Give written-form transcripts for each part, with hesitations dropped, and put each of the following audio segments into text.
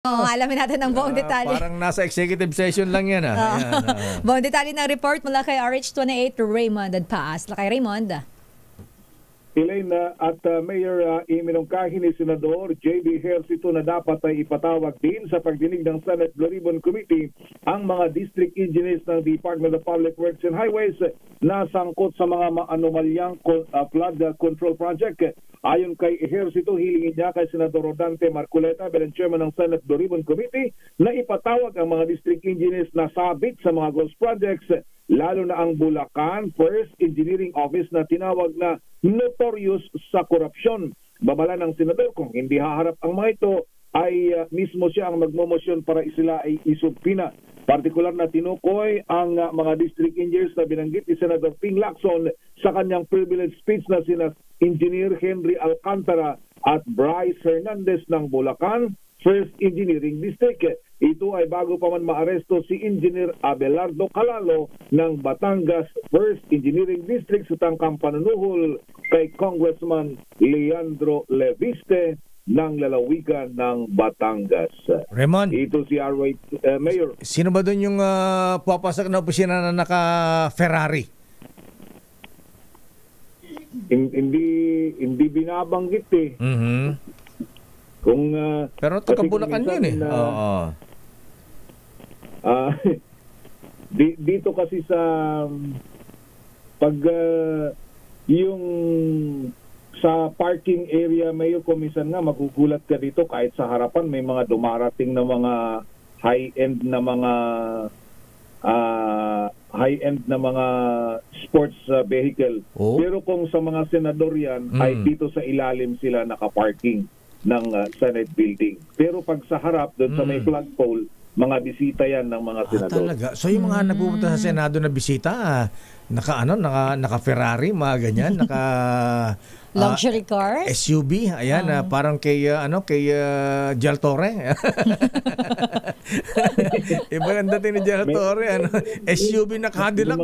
Oo, alamin natin ang buong detalye. Parang nasa executive session lang yan. Ayan, buong detalye ng report mula kay RH28 Raymond Adpaas. Kay Raymond. Elaine at Mayor iminungkahi ni Senador J.B. Ejercito na dapat ay ipatawag din sa pagdinig ng Senate Blue Ribbon Committee ang mga district engineers ng Department of Public Works and Highways na sangkot sa mga anomalyang flood control project. Ayon kay Ejercito, hilingin niya kay Senador Rodante Marcoleta bilang chairman ng Senate Blue Ribbon Committee na ipatawag ang mga district engineers na sabit sa mga ghost projects, lalo na ang Bulacan First Engineering Office na tinawag na notorious sa korupsyon. Babala ng senador kung hindi haharap ang mga ito ay mismo siya ang magmomosyon para sila ay isubpina. Partikular na tinukoy ang mga district engineers na binanggit ni Senator Ping Lacson sa kanyang privilege speech na sina Engineer Henry Alcantara at Bryce Hernandez ng Bulacan First Engineering District. Ito ay bago pa man maaresto si Engineer Abelardo Calalo ng Batangas First Engineering District sa tangkang panunuhol kay Congressman Leandro Leviste ng lalawigan ng Batangas. Raymond, ito si R.Y. Mayor. Sino ba doon yung papasok na opisina na naka-Ferrari? Hindi binabanggit eh. Mm-hmm. Kung pero taga-Bulacan yun eh. Oo. Dito kasi sa pag yung sa parking area, mayo komisan nga magugulat ka dito kahit sa harapan may mga dumarating na mga high-end na mga sports vehicle. Oh. Pero kung sa mga senador yan, ay dito sa ilalim sila nakaparking ng Senate building. Pero pag sa harap, doon sa may flagpole, mga bisita yan ng mga senador. Talaga? So yung mga nagpupunta sa Senado na bisita, naka Ferrari, mga ganyan, naka luxury car, SUV, ayan, parang kay Jel Torre. Iba ang dating ni Jel Torre, SUV na Cadillac.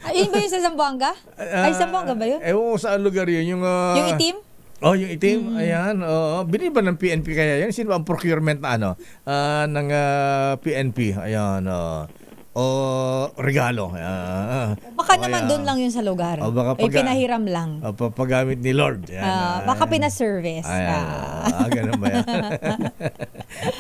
Ayun ba yung sa Zamboanga? Ay, Zamboanga ba yun? Ewan ko saan lugar yun. Yung itim? Oh, yung itim, ayan. Binili ba ng PNP kaya yan? Sino ba ang procurement na ng PNP? Ayan, regalo. Baka naman doon lang yun sa lugar. Pinahiram lang. Pagamit ni Lord. Baka pinaservice. Ganun ba yan?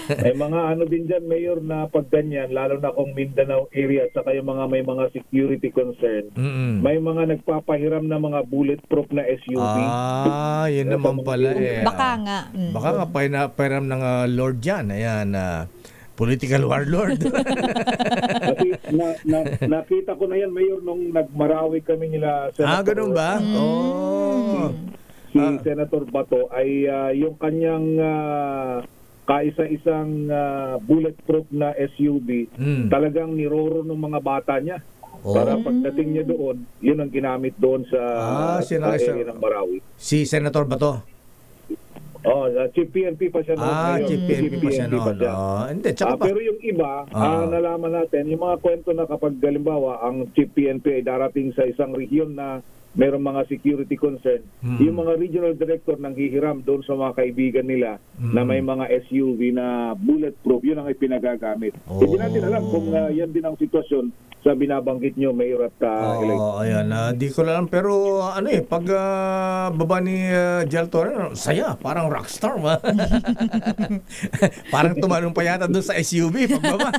May mga din dyan, Mayor, na pag ganyan, lalo na kung Mindanao area at saka yung mga may mga security concern, may mga nagpapahiram na mga bulletproof na SUV. Yun naman pala eh. Baka nga. Baka nga pahiram ng Lord yan. Ayan, political warlord. Kasi nakita ko na yan, Mayor, nung nagmarawi kami nila Senator. Ganun ba? Si Senator Bato ay yung kanyang kaisa-isang bulletproof na SUV, talagang niroro ng mga bata niya. Para pagdating niya doon, yun ang ginamit doon sa area ng Marawi. Si Senator Bato? Chief PNP pa siya noon. Chief PNP pa siya noon. Pero yung iba, nalaman natin, yung mga kwento na kapag halimbawa ang Chief PNP ay darating sa isang rehiyon na mayroong mga security concern, yung mga regional director nang hihiram doon sa mga kaibigan nila na may mga SUV na bulletproof, yun ang ipinagagamit. Hindi natin alam kung yan din ang sitwasyon sa binabanggit nyo, Mayor at ayan, di ko alam. Pero pag baba ni Jel Torre, saya, parang rockstar. Parang tumanong pa yata doon sa SUV pagbaba.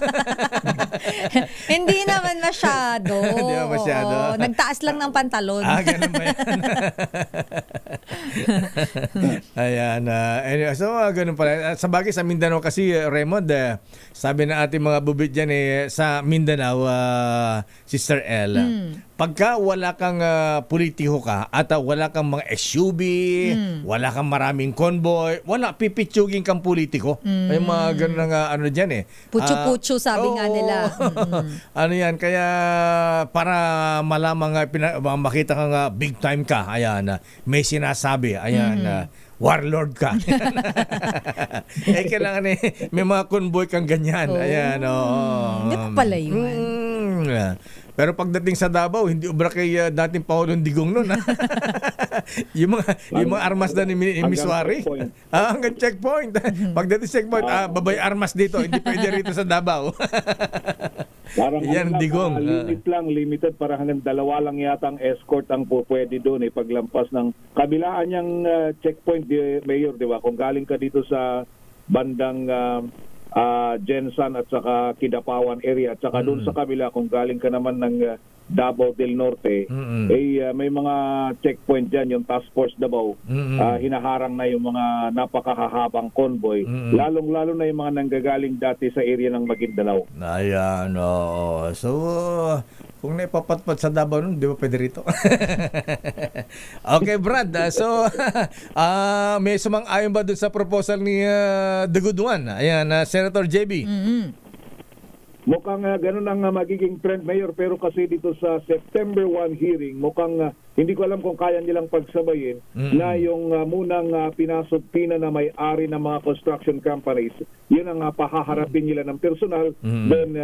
Hindi naman masyado. Hindi naman masyado. Nagtaas lang ng pantalon. Ganun ba yan? Ayan. Anyway, so ganun pala. Sa bagay sa Mindanao kasi, Raymond, sabi na ating mga bubit dyan sa Mindanao, Sister L, pagka wala kang politiko ka at wala kang mga SUV, wala kang maraming convoy, pipitsugin kang politiko. Ay mga ganun nga dyan Pucho-pucho sabi nga nila. Yan, kaya para malamang makita ka nga big time ka, ayan, may sinasabi, ayan, warlord ka. Kailangan may mga convoy kang ganyan. Ayan, Hindi pa pala yun. Pero pagdating sa Davao, hindi ubra kay dating Pangulong Digong noon. yung mga armas na ni Miswari. Hanggang checkpoint. Pagdating checkpoint, babay armas dito, hindi pwede rito sa Davao. Parang yan Digong. Limited, para hanggang 2 lang yata ang escort ang pwede doon paglampas ng kabilaan niyang checkpoint, Mayor, di ba? Kung galing ka dito sa bandang Jensan at saka Kidapawan area at saka doon sa kabila kung galing ka naman ng Davao del Norte, may mga checkpoint dyan, yung Task Force Davao, hinaharang na yung mga napakahahabang convoy, lalong-lalo na yung mga nanggagaling dati sa area ng Maguindanao. Ayan, oo. So, kung naipapatpat sa Davao nun, di ba pwede rito? Okay, Brad. So, may sumang-ayon ba dun sa proposal ni The Good One? Ayan, Senator JB. Mukhang ganun ang magiging trend, Mayor, pero kasi dito sa September 1 hearing, mukhang hindi ko alam kung kaya nilang pagsabayin na yung munang pinasubpina na may-ari ng mga construction companies, yun ang pahaharapin nila ng personal. Then,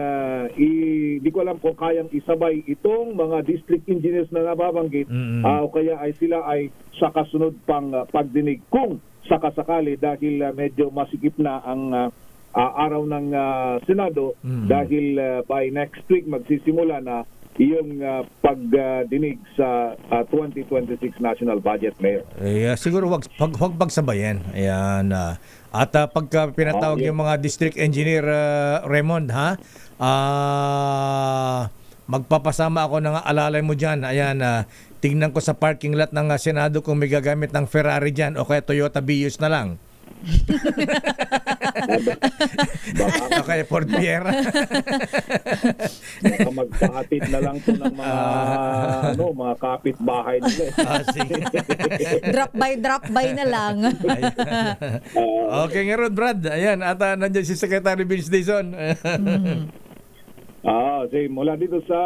hindi ko alam kung kayang isabay itong mga district engineers na nababanggit o kaya ay sila ay sa kasunod pang pagdinig kung sakasakali dahil medyo masikip na ang araw ng Senado dahil by next week magsisimula na yung pagdinig sa 2026 national budget, Mayor. Siguro wag pagsabayan. Ayan. At pagka pinatawag yung mga district engineer, Raymond, magpapasama ako ng alalay mo dyan. Ayan, tingnan ko sa parking lot ng Senado kung may gagamit ng Ferrari dyan o kaya Toyota Vios na lang. Okay, Ford Fiera. Magpahatid na lang po ng mga kapitbahay nila. Sige. Drop by na lang. Okay nga ron, Brad. Ayan, at nandiyan si Secretary Vince Dizon. Mula dito sa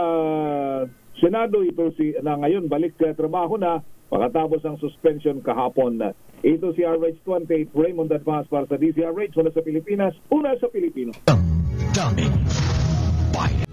Senado, ito na ngayon balik trabaho na pagkatapos ng suspension kahapon. Ito si RH28 Raymond Advance para sa DZRH, una sa Pilipinas, una sa Pilipino. Daming bayan.